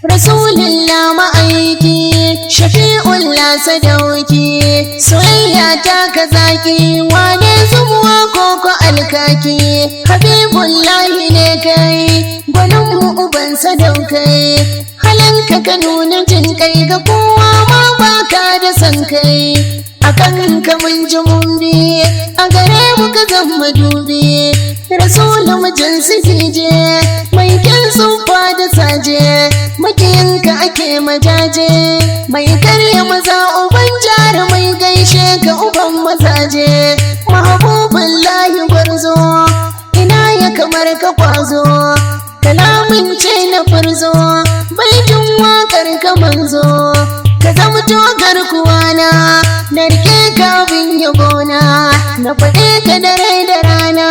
Rasulullah ma'aiki Shafi'ullah S.A.W soyayya ta ka zaki wane zumuwa koko alkaki Habibullahi ne kai gwanin mu uban sadaukai halanka ka nuna jin kai ga kowa ma baka da san kai akan ka mun ji mun bi a gare mu ka zama dubi Rasulun mijin su je mai kyan sufa da saje makiyinka ake majaje mai karya maza uban jara mai gaishe ka uban mazaje mahabubullahi gwarzo ina ya kamar ka kwazo kalamin ce na furzo baitin wakar ka manzo ka zamto garkuwana na rike ka abin yabona na faɗe ka dare da rana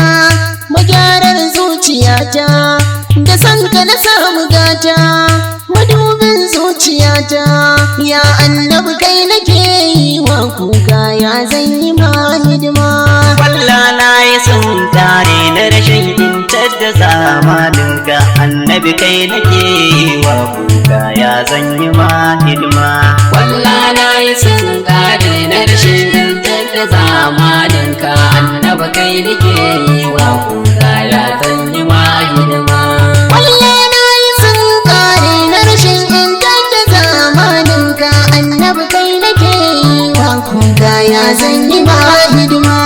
magyarar zuciyata da san ka na samu gata madubin zuciyata ya annabi kai nake yi wa kuka ya zan yi ma hidima Ƙwalla na yi sun tare na rashin intar da zamaninka annabi kai nake yi wa kuka ya zan yi ma hidima Ƙwalla na yi sun tare na rashin intar da zamaninka annabi kai nake yi wa kuka ya zan yi ma hidima Ƙwalla na yi sun kare na rashin intar da zamaninka annabi kai nake yi wa kuka ya zan yi ma hidima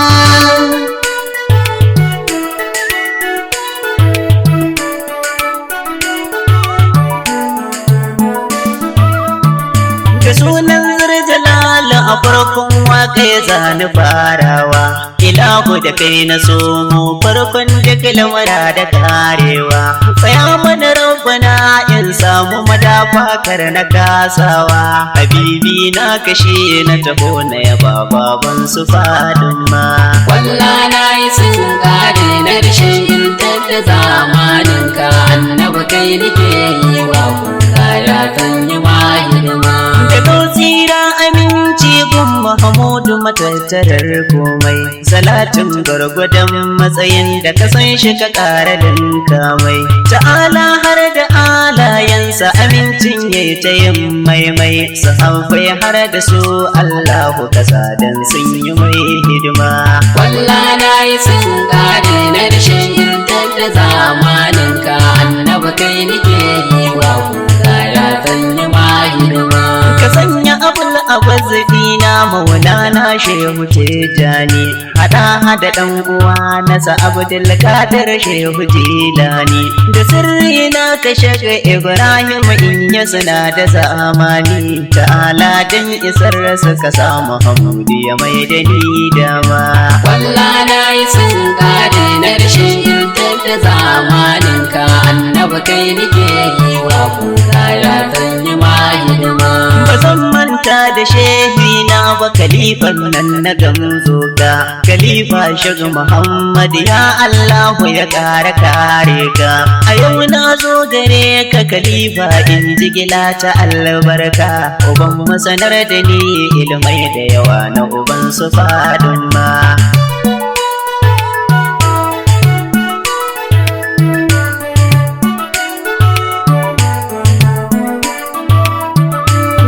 da sunan zirjalala a farkon waka ya zani farawa ilahu da kai na somo farkon duk lamura da karewa tsaya mana rabbana in samu madafakar na kasawa habibi na kashe na taho na yaba baban su fadin ma Ƙwalla na yi sun kare na rashin intar da zamaninka annabi kai nake yi wa kuka ya zan yi ma hidima da tsira aminci gun Mahamudu matattarar komai salatin gwargwadon matsayin da ka san shi ka ƙara dinka mai ta'ala har da alayensa amincin yayi ta yin maimai sahabbai har da su Allahu kasa dan sun yi mai hidima Ƙwalla na yi sun kare na rashin intar da zamaninka annabi kai nake yi wa kuka ya zan yi ma hidima ka sanya abul abazzi na maulana shehu tijani hada dan uwa nasa abdul kadir shehu jilani da sirri na ka shaga ibrahim in ya suna da zamani ta'ala dan isar su ka sa muhammadu ya mai da ni dama Ƙwalla na yi sun kare na rashin intar da zamaninka annabi kai nake yi wa kuka ya zan yi ma hidima ba zan manta da shehi na ba kalifan nan na gamzo ga kalifa shag muhammad ya allahu ya ƙara kare ka a yau na zo gare ka kalifa in jigila ta albarka uban masanar da ni ilmai da yawa na uban su fadin ma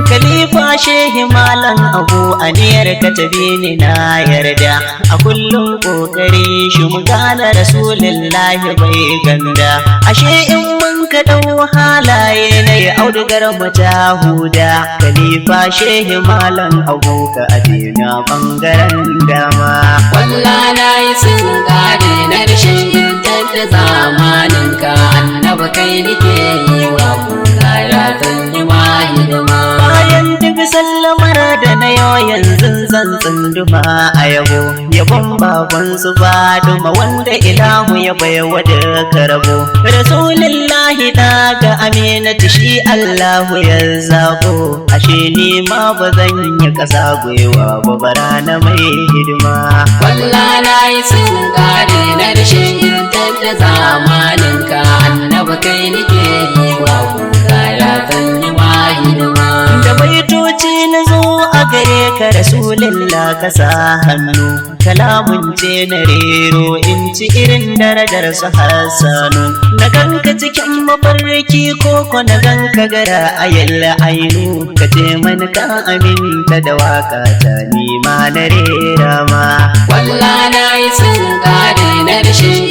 Khalifa shehi malam abu aniyar ka tabi ni na yarda a kullum kokari shi mu gane rasulullahi bai ganda ashe in mun ka dau halaye na yi audugar mu ta huda Khalifa shehi malam abu ka adina bangaren dama Ƙwalla na yi sun kare na rashin intar da zamaninka annabi kai nake yi wa kuka ya zan yi ma hidima bayan duk sallamar da na yau yanzu zan tsunduma a yabon baban su faduma wanda ilahu ya baiwa da karabo rasulullahi daga aminatu shi allahu ya zabo ashe ni ma ba zan yi kasa gwiwa ba bara na mai hidima Ƙwalla na yi sun kare na rashin intar da zamaninka annabi kai nake yi wa kuka ya zan yi ma hidima da baitoci na zo a gare ka rasulillah ka sa hannu kalamun ce na rero in ci irin darajar su hassanu na ganka cikin mafarki ko na ganka gara ayal ainu ka ce man ka aminta da waka ta nima na rera ma Ƙwalla na yi sun ƙare na rashin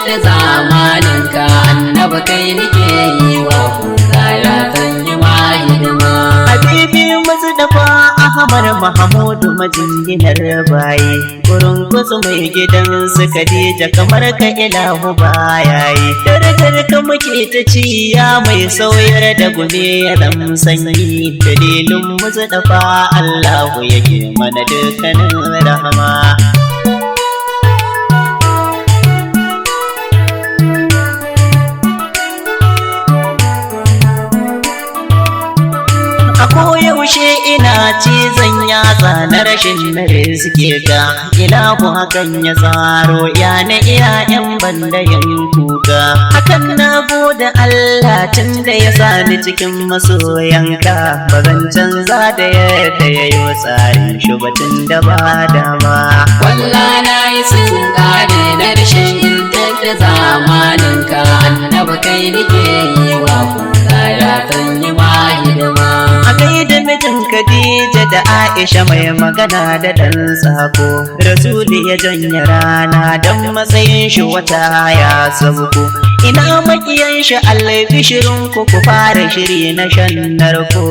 da zamaninka annabi kai nake yi wa kuka ya kan yi ma hidima Habibi Mustapha Ahmad Mahamudu majinginar baye kurun kusu mai gidan su Khadija kamar ka ilahu bayayi darajar ka muke ta ciya mai sauyar da gumi ya dan sanyi dalilin Mustapha Allahu yake mana dukkanin rahama koyaushe ina cizon yatsa na rashin na riske ka ilahu hakan ya tsaro ya na iyayen banda yin kuka hakan na gode Allah tun da ya sani cikin masoyanka ba zan canza da yadda ya yi tsarin shubatun da ba dama Ƙwalla na yi sun ƙare na rashin da zamaninka annabi kai nake yi wa kuka ya kan yi ma hidima da mijin Khadija da Aisha mai magana da ɗan sako Rasuli ya janye rana don matsayin shi wata ya sauko ina makiyan shi albishirin ku fara shiri na shan narko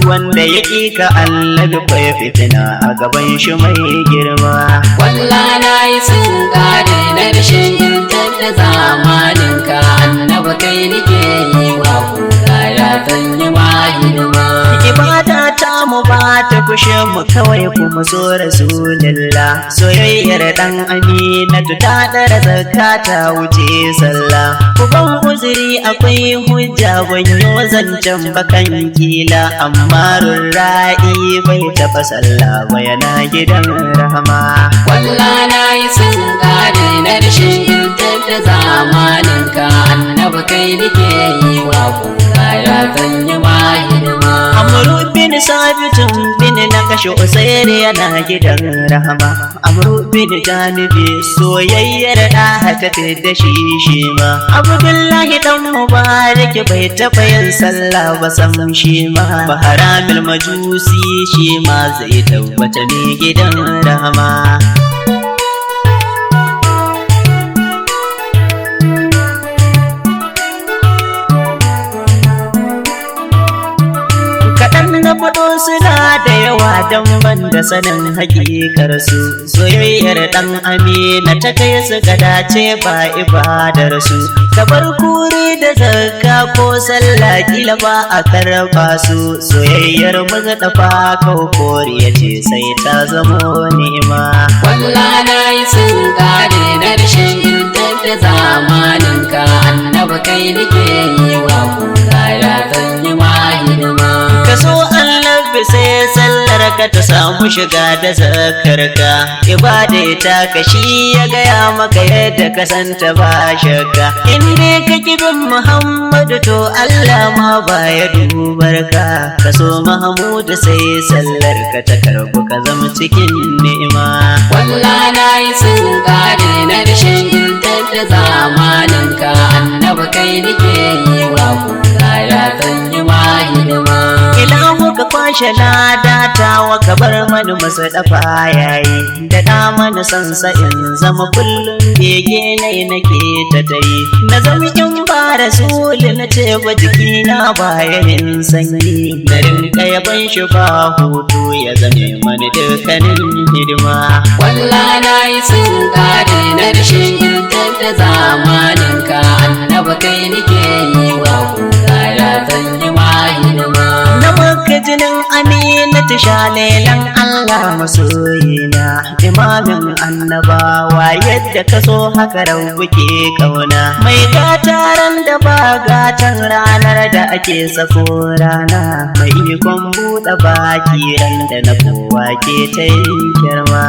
wanda ya ka annabi ko ya fitina a gaban shi mai girma Ƙwalla na yi sun ƙare na rashin da zamaninka annabi kai nake yi wa kuka ya kan yi ma hidima ibada ta mu ba ta kushe mu kawai kuma so rasulillah soyayyar dan aminatu ta dara zakka ta wuce sallah ku ban uzuri akwai hujja banyo zancen bakan kila amma rurra'i bai taɓa sallah ba yana gidan rahama Ƙwalla na yi sun ƙare na rashin da zamaninka annabi kai nake yi wa kuka ya kan yi ma hidima Amru bin Sabitun bin na kashe Usair yana gidan rahama Amru bin Janibi soyayyar da ta da shi ma Abdullahi dan Mubarak bai taɓa yin sallah ba sam shi ma Baharamil Majusi shi ma zai tabbata mai gidan rahama na faɗo suna da yawa don ban da sanin hakikar su soyayyar ɗan amina ta kai su ga dace ba ibadar su kabar kuri da zakka ko sallah kila ba a karba su soyayyar Mustapha kawkori ya ce sai ta zamo ni'ima Ƙwalla na yi sun ƙare na rashin da zamaninka annabi kai nake yi wa kuka ya kan yi ma hidima kaso annabi sai sallar ka ta samu shiga da zakarka ibada ta kashi ya gaya maka yadda ka santa ba shakka in dai ka kibin Muhammadu to Allah ma ba ya dubar ka kaso Mahmud sai sallar ka ta karbu ka zama cikin ni'ima Ƙwalla na yi sun ƙare na rashin da zamaninka annabi kai nake yi wa kuka ya kan yi ma hidima ilahu ka kwashe lada ta wa ka bar mani masu dafa yayi da da mana sansa in zama kullum bege nai nake ta tayi na zama in ba rasuli na ce ba jikina bayanin sanyi na rinka yaban shi ba hutu ya zame mani dukkanin hidima Ƙwalla na yi sun ƙare na rashin da zamaninka annabi kai nake yi wa kuka ya kan yi ma hidima na maka jinin aminatu shalelan Allah masoyina imamin annabawa yadda ka so haka rabu ke kauna mai gataran da ba gatan ranar da ake sako rana mai ikon buɗe baki ran da na kowa ke ta yin girma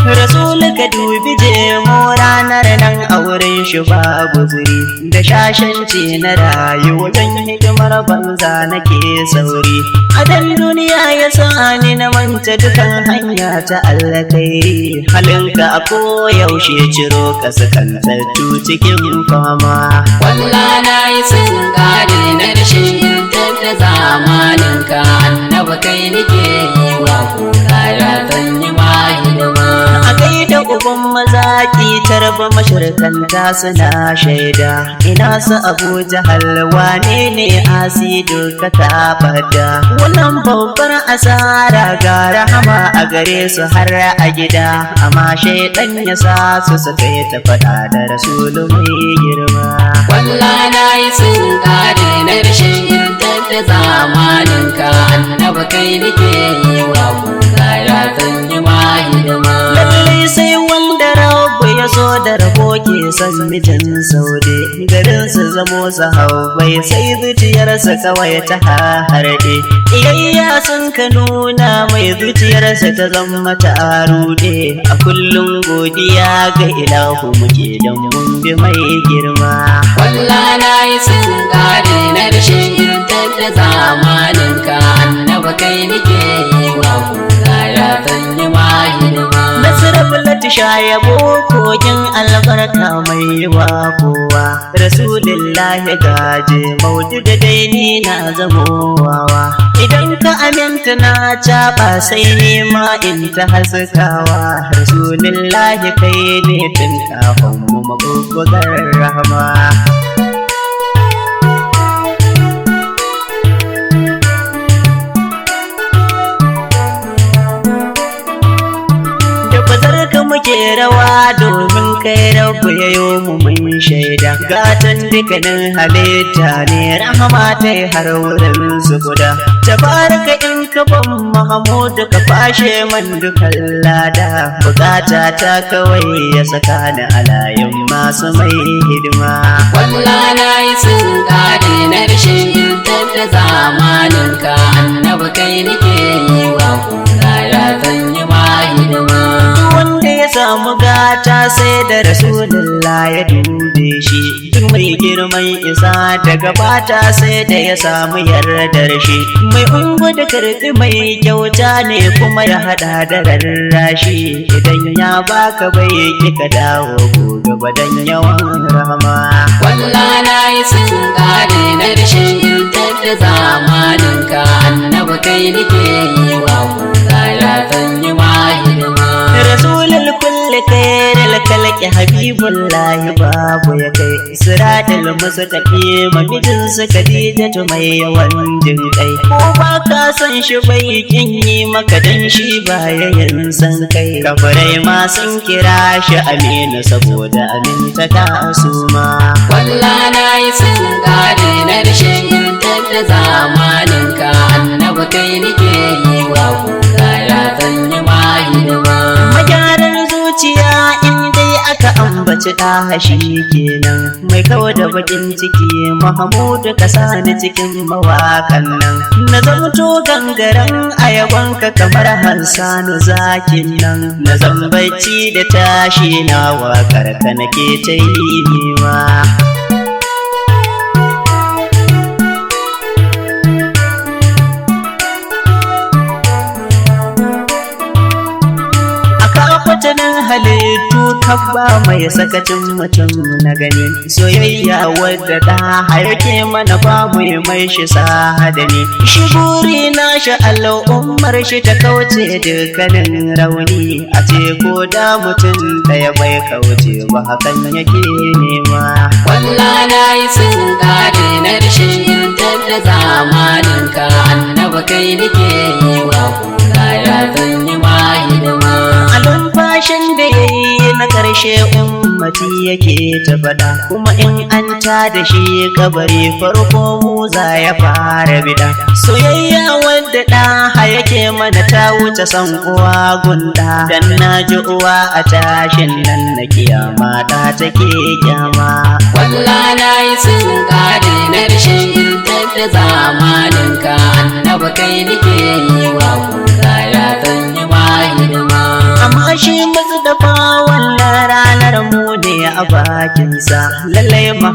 Rasul ka dubi jemo ranar nan a wurin gun shi babu zuri, da shashanci na rayu wajen hidimar banza nake sauri. Adan duniya ya sa ni na manta dukan hanya ta alkai, halinka a koyaushe ciro ka sakantattu cikin fama. Ƙwalla na yi sun ƙare na rashin da zamaninka, annabi kai nake yi wa kuka ya zan yi ma hidima. A gaida uban mazaki tarba mashirkanta suna shaida, ina su Abu Jahal wane ne asidu ka taɓada. Wannan babbar asara ga rahama a gare su har a gida, amma shaidan ya sa su suka yi ta faɗa da rasulu mai girma. Ƙwalla na yi sun ƙare na rashin da zamaninka, annabi kai nake yi wa kuka ya zan yi ma hidima. Lallai sai wanda rabu ya so da rabo ke son mijin saude, garin su zamo sahabbai sai zuciyarsa kawai ta harɗe. Iyayya sun ka nuna mai zuciyarsa ta zama ta ruɗe, a kullum godiya ga ilahu muke don mun bi mai girma. Ƙwalla na yi sun ƙare na rashin da zamaninka, annabi kai nake yi wa kuka ya zan yi ma hidima. Nasirabulati shayabo kogin albarka mai wa kowa, rasulillahi gaje maudu da daini na zamowawa. Idan ka aminta na caɓa sai nema in ta haskawa, rasulillahi kai ne tun kafin mu mabubugar rahama. Muke rawa domin kai rabu ya yi mu mun shaida, gatan dukkanin halitta ne rahama ta yi har wurin su guda. Tabaraka in ka ban Mahamudu ka fashe man dukan lada, bukata ta kawai ya saka ni a layin masu mai hidima. Ƙwalla na yi sun ƙare na rashin da zamaninka, annabi kai nake yi wa kuka ya zan yi ma hidima. Ya samu gata sai da rasulullah ya dube shi, duk mai girman isa daga bata sai da ya samu yardar shi. Mai ungu da karfi mai kyauta ne kuma ya hada da rarrashi, idan ya baka bai kika dawo gaba dan yawan rahama. Ƙwalla na yi sun ƙare na rashin da zamaninka, annabi kai nake yi wa kuka ya zan yi ma hidima. Rasulul kulli khairul khalqi habibullahi babu ya kai, siratul mustaqim mijin su Khadijatu mai yawan jin kai. Ko ba ka san shi bai kin yi maka dan shi baya yin san kai, kafirai ma sun kira shi aminu saboda aminta ta suma. Ƙwalla na yi sun ƙare na rashin da zamaninka, annabi kai nake yi wa kuka ya zan yi ma hidima. Magarar zuciya in dai aka ambaci ɗahashi kenan, mai kawo da bakin ciki Mahamudu ka sani cikin mawakan nan. Na zamto gangaren ayabonka kamar Hansanu zakin nan, na zambacci da tashi na wakar ka nake ta yi nema. Fatanin halittu kabba mai sakacin mutum na gani, soyayya wadda da yake mana ba mu mai shi sahadani. Shi buri na shi al'ummar shi ta kauce dukkanin rauni, a ce ko da mutum ɗaya bai kauce ba hakan yake nema. Ƙwalla na yi sun ƙare na rashin da zamaninka, annabi kai nake yi wa kuka ya zan yi ma hidima. Fashin da ya yi na ƙarshe ummati yake ta faɗa, kuma in an ta da shi kabari farko mu za ya fara bida. Soyayya wadda ɗa yake mana ta wuce san uwa gunda, dan na ji uwa a tashin nan na kiyama ta take kyama. Ƙwalla na yi sun ƙare na rashin da zamaninka, annabi kai nake yi wa kuka ya zan yi ma hidima. Amma shi musu da wannan ranar mu ne a bakinsa,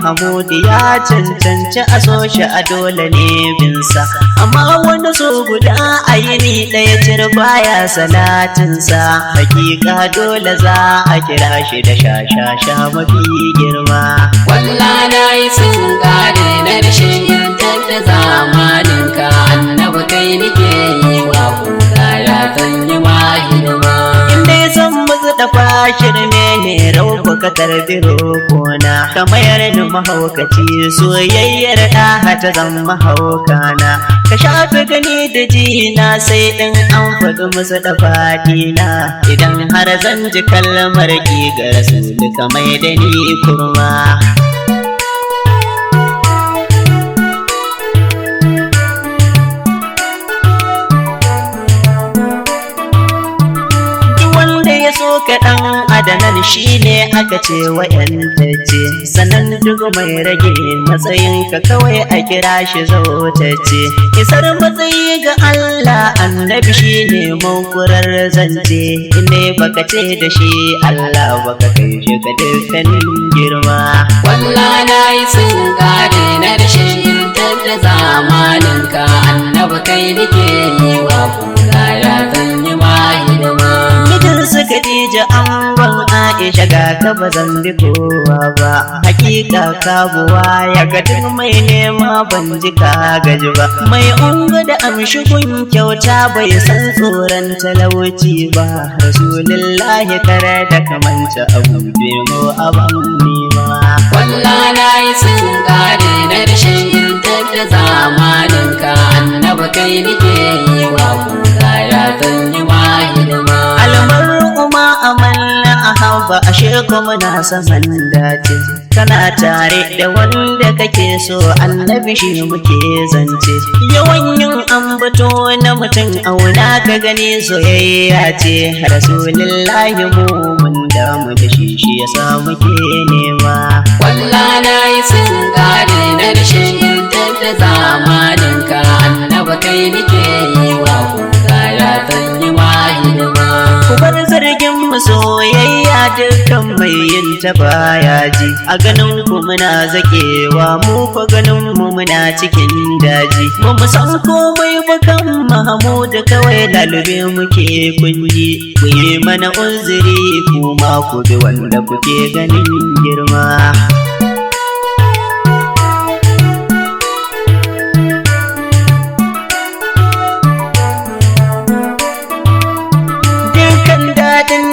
Mahamudu ya cancanci a so shi a dole ne binsa, amma wani so guda a yini ɗaya cir baya salatinsa, hakika dole za a kira shi da shashasha mafi girma. Ƙwalla Nayi sun ƙare na rashin yantar da zamaninka, annabi kai nake yi wa kuka ya zan yi ma hidima. Inda ya san musu da fashir ne rauku ka tarbi roƙona, ka mayar ni mahaukaci soyayyar ɗaha ta zan mahaukana, ka shafi gani da jina sai ɗin an faɗi musu da faɗina, idan har zan ji kalmar ki ga rasulu ka mai da ni kurma. So kaɗan adanan shi ne aka ce wa'yantacce, sannan duk mai rage matsayinka kawai a kira shi zautacce. Isar matsayi ga Allah annabi shi ne makurar zance, inda baka ce da shi Allah baka kai shi ga dukkanin girma. Ƙwalla Nayi sun ƙare na rashin yantar da zamaninka, annabi kai nake yi wa kuka ya zan yi ma hidima. Su Khadija angon Aisha ga ka ba zan bi kowa ba, hakika kabuwa ya ga duk mai nema ban ji ka gaji ba, mai ungu da amshi kun kyauta bai san tsoron talauci ba, rasulullahi kare da kamanta abu mu aban nima. Ƙwalla Nayi sun ƙare na rashin yantar da zamaninka, annabi kai nake yi wa kuka ya zan yi ma hidima. Amanna a hamba ashe kuma na saman dace, kana tare da wanda kake so annabi shi muke zance, yawan yin ambato na mutum auna ka gani soyayya ce, rasulullahi mu mun damu da shi yasa muke nema. Ƙwalla Nayi sun ƙare na rashin yantar da zamaninka, annabi kai nake yi wa kuka ya zan yi ma hidima. Ku bar zargin mu soyayya dukkan mai yin ta baya ji, a ganin ku muna zakewa mu ko ganin mu muna cikin daji, mu san komai bakan Mahamudu kawai lalube muke kunji, ku yi mana uzuri kuma ku bi wanda kuke ganin girma.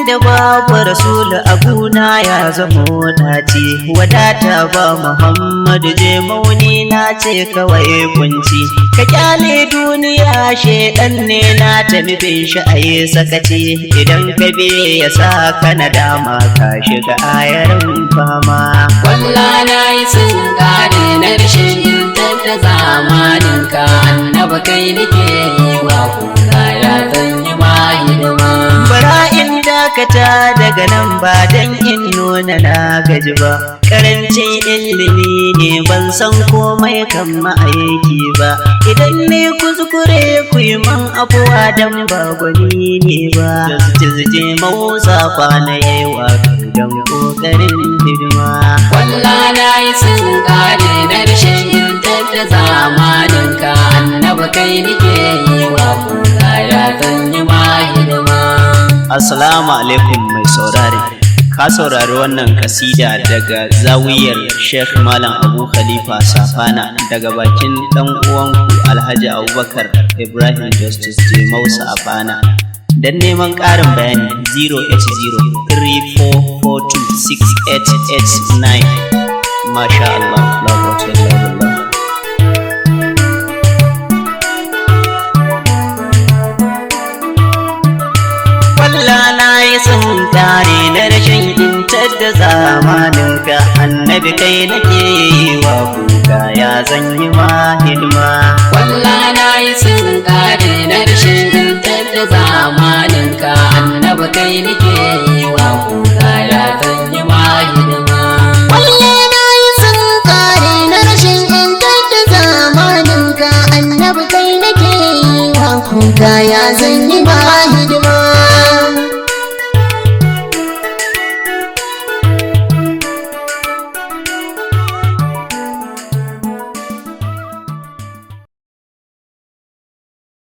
Da babu rasulu abuna ya zama dace, wadata ba Muhammadu Jemau ni na ce kawai kunci, ka kyale duniya shedan ne na ta nufin shi a yi sakaci, idan ka bi ya sa ka nadama ka shiga ayarin fama. Ƙwalla Nayi sun ƙare na rashin yantar da zamaninka, annabi kai nake yi wa kuka ya zan yi ma hidima. Bara'in dakata daga nan ba dan in nuna na gaji ba, karancin ilimi ne ban san komai kan ma'aiki ba, idan ne kuskure ku yi man afuwa dan ba gwani ne ba, Justice Jemau Safana yayi wakar dan kokarin hidima. Ƙwalla Nayi sun ƙare na rashin yantar da zamaninka, annabi kai nake yi wa kuka ya zan yi ma hidima. Assalamu alaikum mai saurare, ka saurari wannan kasida daga zawiyar Sheikh Malam Abu Khalifa Safana daga bakin dan uwanku Alhaji Abubakar Justice Jemau Safana. Dan neman ƙarin bayani 08034426889. Masha Allah, la quwwata illa billah. Ƙwalla Nayi sun ƙare na rashin intar da zamaninka, annabi kai nake yi wa kuka ya zan yi ma hidima. Ƙwalla Nayi sun ƙare na rashin intar da zamaninka, annabi kai nake yi wa kuka ya zan yi ma hidima. Ƙwalla Nayi sun ƙare na rashin intar da zamaninka, annabi kai nake yi wa kuka ya zan yi ma